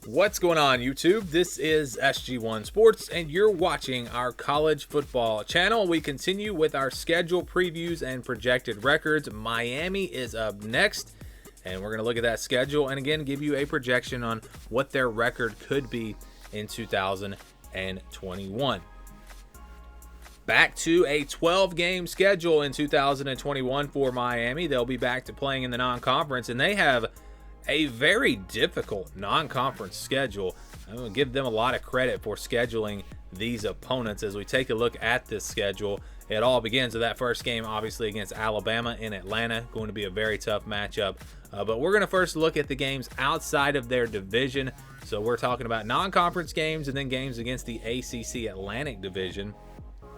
What's going on, YouTube? This is SG1 Sports, and you're watching our college football channel. We continue with our schedule previews and projected records. Miami is up next, and we're going to look at that schedule and again give you a projection on what their record could be in 2021. Back to a 12-game schedule in 2021 for Miami. They'll be back to playing in the non-conference, and they have a very difficult non-conference schedule. I'm going to give them a lot of credit for scheduling these opponents. As we take a look at this schedule, it all begins with that first game, obviously, against Alabama in Atlanta. Going to be a very tough matchup. But we're going to first look at the games outside of their division. So we're talking about non-conference games and then games against the ACC Atlantic Division,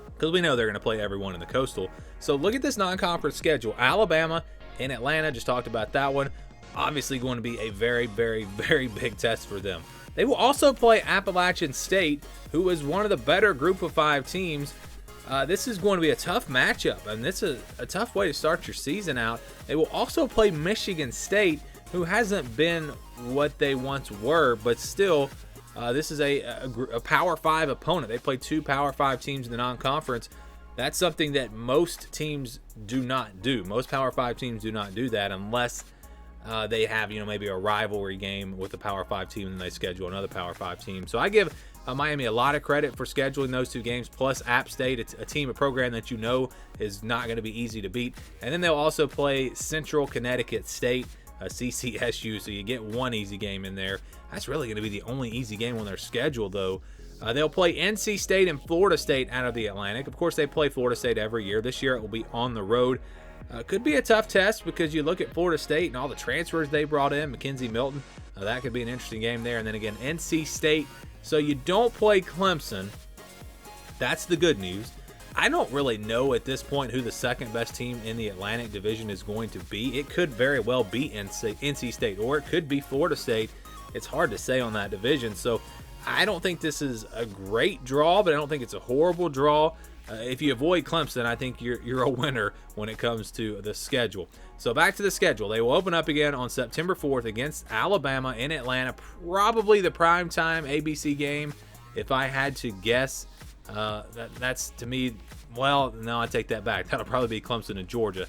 because we know they're going to play everyone in the Coastal. So look at this non-conference schedule. Alabama in Atlanta, just talked about that one. Obviously going to be a very, very, very big test for them. They will also play Appalachian State, who is one of the better group of 5 teams. This is going to be a tough matchup, and this is a tough way to start your season out. They will also play Michigan State, who hasn't been what they once were, but still, this is a Power 5 opponent. They play 2 Power 5 teams in the non-conference. That's something that most teams do not do. Most Power 5 teams do not do that unless they have, maybe a rivalry game with a Power 5 team and they schedule another Power 5 team. So I give Miami a lot of credit for scheduling those 2 games, plus App State. It's a team, a program that is not going to be easy to beat. And then they'll also play Central Connecticut State, CCSU, so you get one easy game in there. That's really going to be the only easy game on their schedule, though. They'll play NC State and Florida State out of the Atlantic. Of course, they play Florida State every year. This year it will be on the road. Could be a tough test because you look at Florida State and all the transfers they brought in, Mackenzie Milton. That could be an interesting game there. And then again, NC State. So you don't play Clemson. That's the good news. I don't really know at this point who the second best team in the Atlantic Division is going to be. It could very well be NC State, or it could be Florida State. It's hard to say on that division. So I don't think this is a great draw, but I don't think it's a horrible draw. If you avoid Clemson, I think you're a winner when it comes to the schedule. So back to the schedule. They will open up again on September 4th against Alabama in Atlanta. Probably the primetime ABC game, if I had to guess. That's, to me, well, no, I take that back. That'll probably be Clemson and Georgia.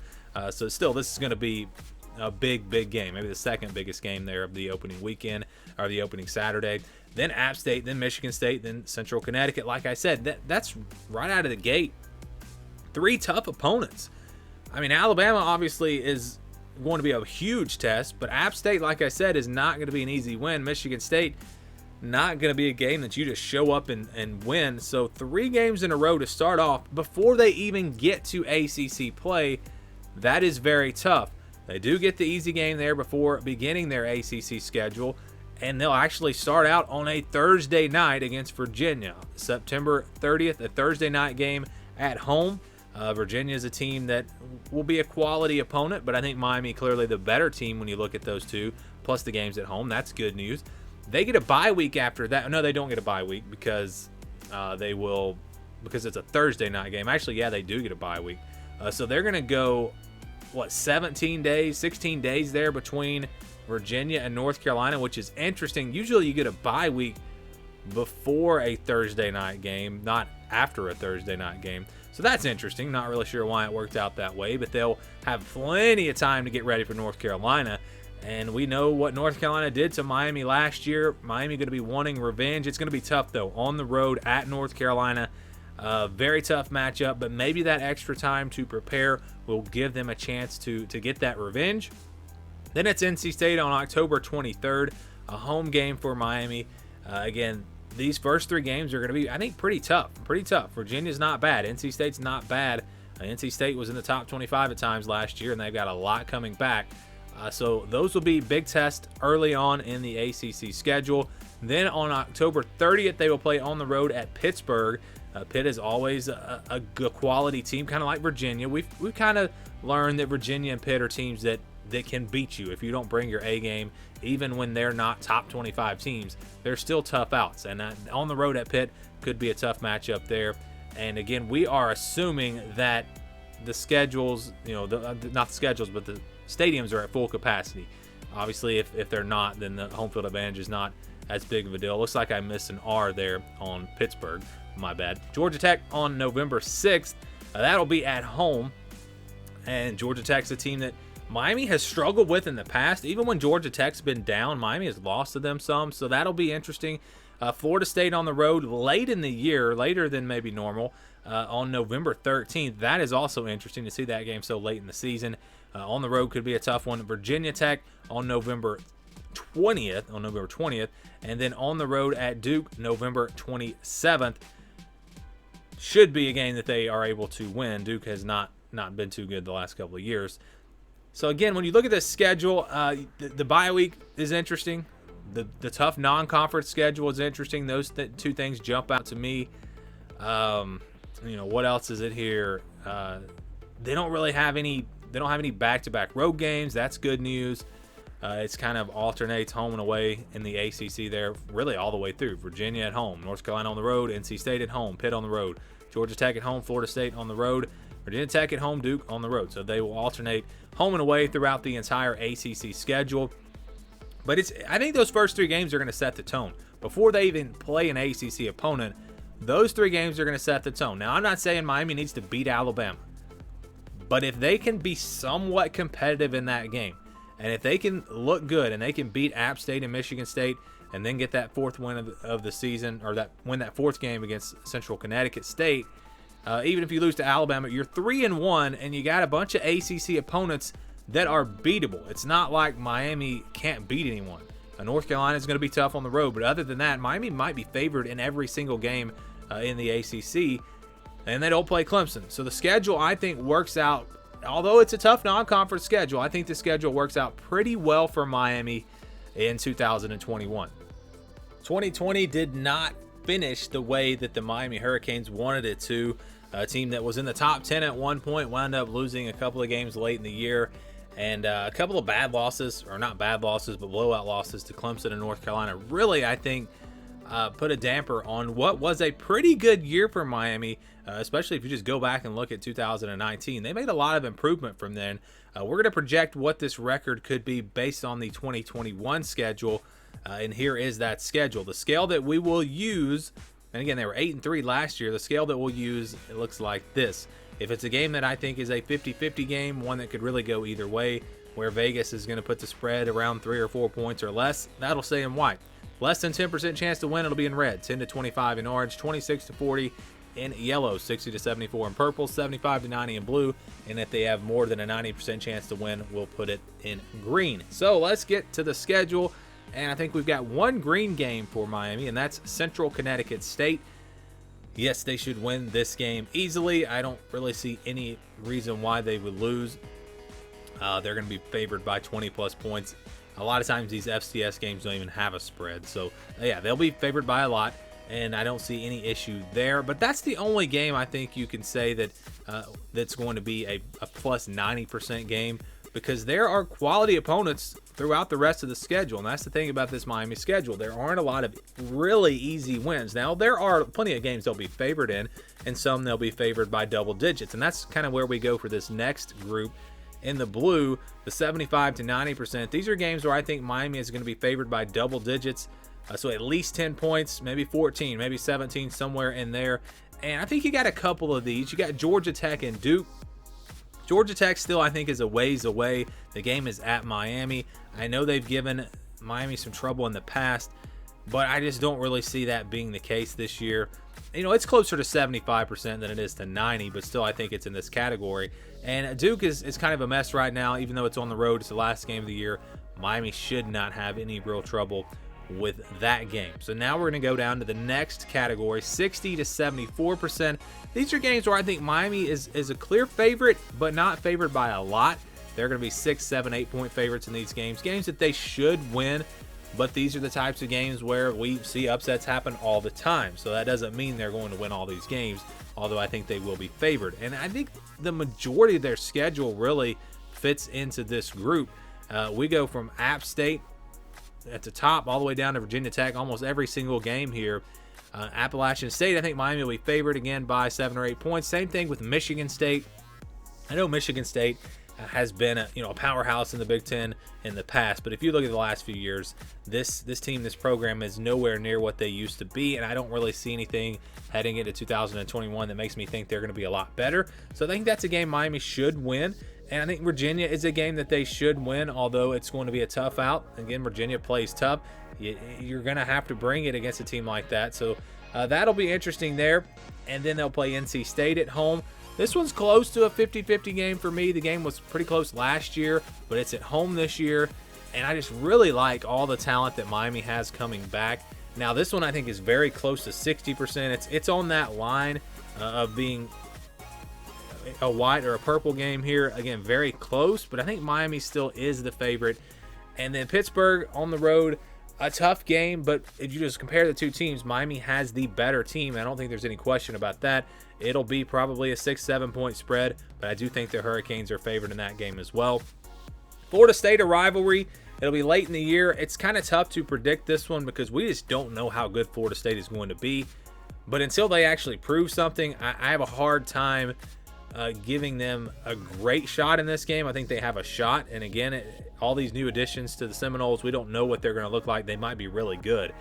So still, this is going to be a big, big game. Maybe the second biggest game there of the opening weekend, or the opening Saturday. Then App State, then Michigan State, then Central Connecticut. Like I said, that's right out of the gate 3 tough opponents. I mean, Alabama obviously is going to be a huge test, but App State, like I said, is not going to be an easy win. Michigan State, not going to be a game that you just show up and win. So 3 games in a row to start off before they even get to ACC play, that is very tough. They do get the easy game there before beginning their ACC schedule, and they'll actually start out on a Thursday night against Virginia. September 30th, a Thursday night game at home. Virginia is a team that will be a quality opponent, but I think Miami clearly the better team when you look at those 2, plus the games at home. That's good news. They get a bye week after that. No, they don't get a bye week because because it's a Thursday night game. Actually, yeah, they do get a bye week. So they're going to go, 16 days there between Virginia and North Carolina, which is interesting. Usually you get a bye week before a Thursday night game, not after a Thursday night game. So that's interesting. Not really sure why it worked out that way, but they'll have plenty of time to get ready for North Carolina. And we know what North Carolina did to Miami last year. Miami going to be wanting revenge. It's going to be tough, though, on the road at North Carolina. Very tough matchup, but maybe that extra time to prepare will give them a chance to get that revenge. Then it's NC State on October 23rd, a home game for Miami. Again, these first 3 games are going to be, I think, pretty tough. Virginia's not bad. NC State's not bad. NC State was in the top 25 at times last year, and they've got a lot coming back. So those will be big tests early on in the ACC schedule. Then on October 30th, they will play on the road at Pittsburgh. Pitt is always a good quality team, kind of like Virginia. We've kind of learned that Virginia and Pitt are teams that can beat you if you don't bring your A game, even when they're not top 25 teams. They're still tough outs, and on the road at Pitt could be a tough matchup there. And again, we are assuming that the schedules, not the schedules, but the stadiums are at full capacity. Obviously, if they're not, then the home field advantage is not as big of a deal. Looks like I missed an R there on Pittsburgh. My bad. Georgia Tech on November 6th. That'll be at home. And Georgia Tech's a team that Miami has struggled with in the past. Even when Georgia Tech's been down, Miami has lost to them some. So that'll be interesting. Florida State on the road late in the year, later than maybe normal, on November 13th. That is also interesting to see that game so late in the season. On the road could be a tough one. Virginia Tech on November 20th. And then on the road at Duke, November 27th. Should be a game that they are able to win. Duke has not been too good the last couple of years. So again, when you look at this schedule, the bye week is interesting. The tough non-conference schedule is interesting. Those two things jump out to me. What else is it here? They don't really have any. They don't have any back-to-back road games. That's good news. It's kind of alternates home and away in the ACC there, really all the way through. Virginia at home, North Carolina on the road, NC State at home, Pitt on the road, Georgia Tech at home, Florida State on the road, Virginia Tech at home, Duke on the road. So they will alternate home and away throughout the entire ACC schedule. But I think those first 3 games are going to set the tone. Before they even play an ACC opponent, those 3 games are going to set the tone. Now, I'm not saying Miami needs to beat Alabama. But if they can be somewhat competitive in that game, and if they can look good and they can beat App State and Michigan State and then get that 4th win of the season, or win that 4th game against Central Connecticut State, even if you lose to Alabama, you're 3-1 and you got a bunch of ACC opponents that are beatable. It's not like Miami can't beat anyone. North Carolina is going to be tough on the road, but other than that, Miami might be favored in every single game in the ACC, and they don't play Clemson. So the schedule, I think, works out. Although it's a tough non-conference schedule, I think the schedule works out pretty well for Miami in 2021. 2020 did not finish the way that the Miami Hurricanes wanted it to. A team that was in the top 10 at one point wound up losing a couple of games late in the year, and a couple of bad losses, or not bad losses, but blowout losses to Clemson and North Carolina. Really, I think, put a damper on what was a pretty good year for Miami, especially if you just go back and look at 2019. They made a lot of improvement from then. We're going to project what this record could be based on the 2021 schedule, and here is that schedule. The scale that we will use, and again, they were 8-3 last year. The scale that we'll use, it looks like this. If it's a game that I think is a 50-50 game, one that could really go either way, where Vegas is going to put the spread around 3 or 4 points or less, that'll say in white. Less than 10% chance to win, it'll be in red. 10-25 in orange, 26-40 in yellow, 60-74 in purple, 75-90 in blue. And if they have more than a 90% chance to win, we'll put it in green. So let's get to the schedule. And I think we've got one green game for Miami, and that's Central Connecticut State. Yes, they should win this game easily. I don't really see any reason why they would lose. They're going to be favored by 20-plus points. A lot of times these FCS games don't even have a spread. So, yeah, they'll be favored by a lot, and I don't see any issue there. But that's the only game I think you can say that that's going to be a plus 90% game, because there are quality opponents throughout the rest of the schedule. And that's the thing about this Miami schedule. There aren't a lot of really easy wins. Now, there are plenty of games they'll be favored in, and some they'll be favored by double digits. And that's kind of where we go for this next group. In the blue, the 75-90%. These are games where I think Miami is going to be favored by double digits. So at least 10 points, maybe 14, maybe 17, somewhere in there. And I think you got a couple of these. You got Georgia Tech and Duke. Georgia Tech still, I think, is a ways away. The game is at Miami. I know they've given Miami some trouble in the past, but I just don't really see that being the case this year. You know, it's closer to 75% than it is to 90%, but still I think it's in this category. And Duke is kind of a mess right now, even though it's on the road. It's the last game of the year. Miami should not have any real trouble with that game. So now we're going to go down to the next category, 60-74%. These are games where I think Miami is a clear favorite, but not favored by a lot. They're going to be 6, 7, 8 point favorites in these games. Games that they should win, but these are the types of games where we see upsets happen all the time. So that doesn't mean they're going to win all these games, although I think they will be favored. And I think the majority of their schedule really fits into this group. We go from App State at the top all the way down to Virginia Tech, almost every single game here. Appalachian State, I think Miami will be favored again by 7 or 8 points. Same thing with Michigan State. I know Michigan State has been a powerhouse in the Big Ten in the past. But if you look at the last few years, this team, this program is nowhere near what they used to be, and I don't really see anything heading into 2021 that makes me think they're going to be a lot better. So I think that's a game Miami should win. And I think Virginia is a game that they should win, although it's going to be a tough out. Again, Virginia plays tough. You're going to have to bring it against a team like that. So that'll be interesting there. And then they'll play NC State at home. This one's close to a 50-50 game for me. The game was pretty close last year, but it's at home this year. And I just really like all the talent that Miami has coming back. Now, this one I think is very close to 60%. It's on that line of being a white or a purple game here. Again, very close, but I think Miami still is the favorite. And then Pittsburgh on the road, a tough game, but if you just compare the two teams, Miami has the better team. I don't think there's any question about that. It'll be probably a 6-7 point spread, but I do think the Hurricanes are favored in that game as well. Florida State, a rivalry. It'll be late in the year. It's kind of tough to predict this one because we just don't know how good Florida State is going to be. But until they actually prove something, I have a hard time giving them a great shot in this game. I think they have a shot. And again, all these new additions to the Seminoles, we don't know what they're going to look like. They might be really good.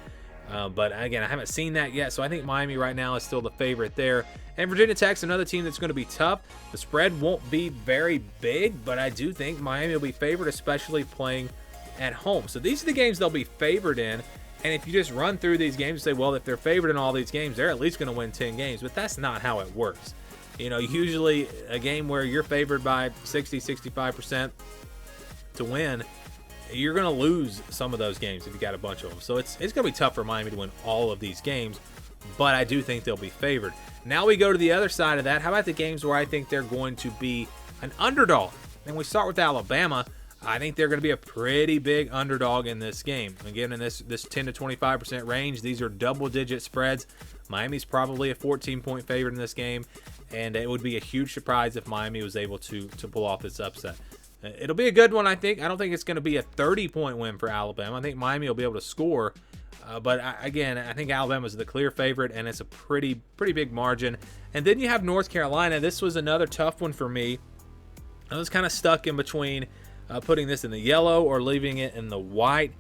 But again, I haven't seen that yet. So I think Miami right now is still the favorite there. And Virginia Tech's another team that's going to be tough. The spread won't be very big, but I do think Miami will be favored, especially playing at home. So these are the games they'll be favored in. And if you just run through these games and say, well, if they're favored in all these games, they're at least going to win 10 games. But that's not how it works. Usually a game where you're favored by 60-65% to win, you're going to lose some of those games if you got a bunch of them. So it's going to be tough for Miami to win all of these games, but I do think they'll be favored. Now we go to the other side of that. How about the games where I think they're going to be an underdog? And we start with Alabama. I think they're going to be a pretty big underdog in this game. Again, in this 10-25% range, these are double-digit spreads. Miami's probably a 14-point favorite in this game, and it would be a huge surprise if Miami was able to pull off this upset. It'll be a good one, I think. I don't think it's going to be a 30-point win for Alabama. I think Miami will be able to score, but again, I think Alabama's the clear favorite, and it's a pretty big margin. And then you have North Carolina. This was another tough one for me. I was kind of stuck in between putting this in the yellow or leaving it in the white.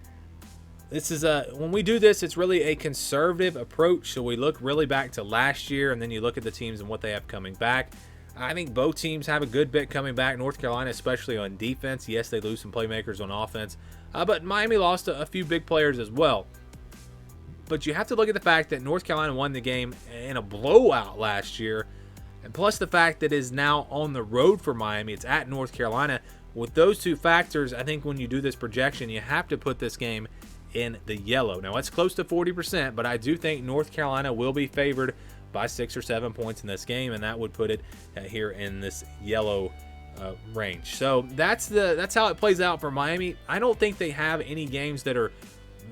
This is when we do this, it's really a conservative approach. So we look really back to last year, and then you look at the teams and what they have coming back. I think both teams have a good bit coming back. North Carolina, especially on defense. Yes, they lose some playmakers on offense, but Miami lost a few big players as well. But you have to look at the fact that North Carolina won the game in a blowout last year, and plus the fact that it is now on the road for Miami. It's at North Carolina. With those two factors, I think when you do this projection, you have to put this game in the yellow. Now, it's close to 40%, but I do think North Carolina will be favored by 6 or 7 points in this game, and that would put it here in this yellow range. So that's how it plays out for Miami. I don't think they have any games that are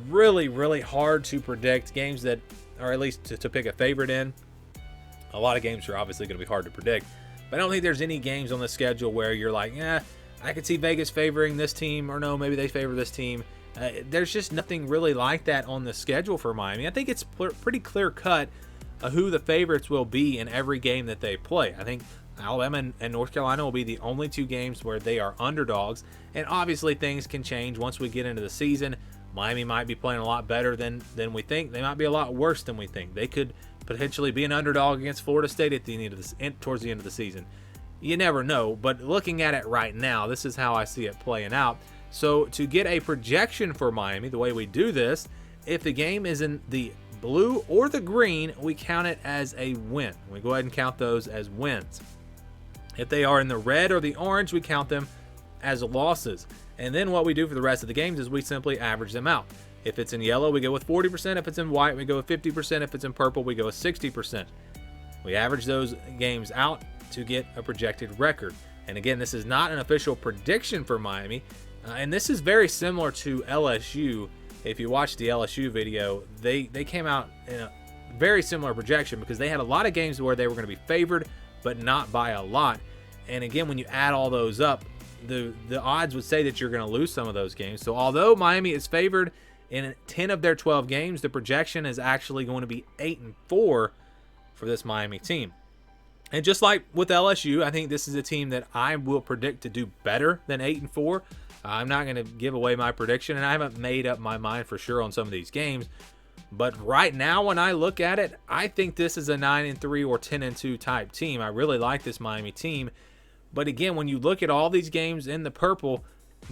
really hard to predict, games that are at least to pick a favorite in. A lot of games are obviously going to be hard to predict, but I don't think there's any games on the schedule where you're like, I could see Vegas favoring this team, or no, maybe they favor this team. There's just nothing really like that on the schedule for Miami. I think it's pretty clear cut who the favorites will be in every game that they play. I think Alabama and North Carolina will be the only two games where they are underdogs, and obviously things can change once we get into the season. Miami might be playing a lot better than we think. They might be a lot worse than we think. They could potentially be an underdog against Florida State at the towards the end of the season. You never know, but looking at it right now, this is how I see it playing out. So to get a projection for Miami, the way we do this, if the game is in the blue or the green, we count it as a win. We go ahead and count those as wins. If they are in the red or the orange, we count them as losses. And then what we do for the rest of the games is we simply average them out. If it's in yellow, we go with 40%. If it's in white, we go with 50%. If it's in purple, we go with 60%. We average those games out to get a projected record. And again, this is not an official prediction for Miami. And this is very similar to LSU. If you watch the LSU video, they came out in a very similar projection because they had a lot of games where they were going to be favored, but not by a lot. And again, when you add all those up, the odds would say that you're going to lose some of those games. So although Miami is favored in 10 of their 12 games, the projection is actually going to be 8-4 for this Miami team. And just like with LSU, I think this is a team that I will predict to do better than 8-4. I'm not going to give away my prediction, and I haven't made up my mind for sure on some of these games. But right now, when I look at it, I think this is a 9-3 or 10-2 type team. I really like this Miami team. But again, when you look at all these games in the purple,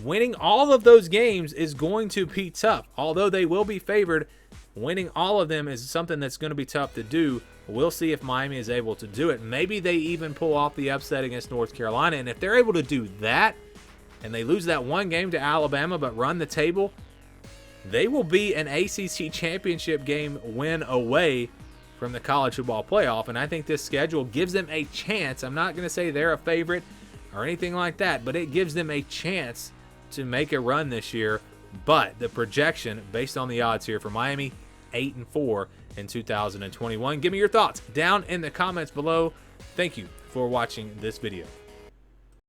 winning all of those games is going to be tough. Although they will be favored, winning all of them is something that's going to be tough to do. We'll see if Miami is able to do it. Maybe they even pull off the upset against North Carolina. And if they're able to do that, and they lose that one game to Alabama but run the table, they will be an ACC championship game win away from the college football playoff. And I think this schedule gives them a chance. I'm not going to say they're a favorite or anything like that, but it gives them a chance to make a run this year. But the projection based on the odds here for Miami, 8-4 in 2021. Give me your thoughts down in the comments below. Thank you for watching this video.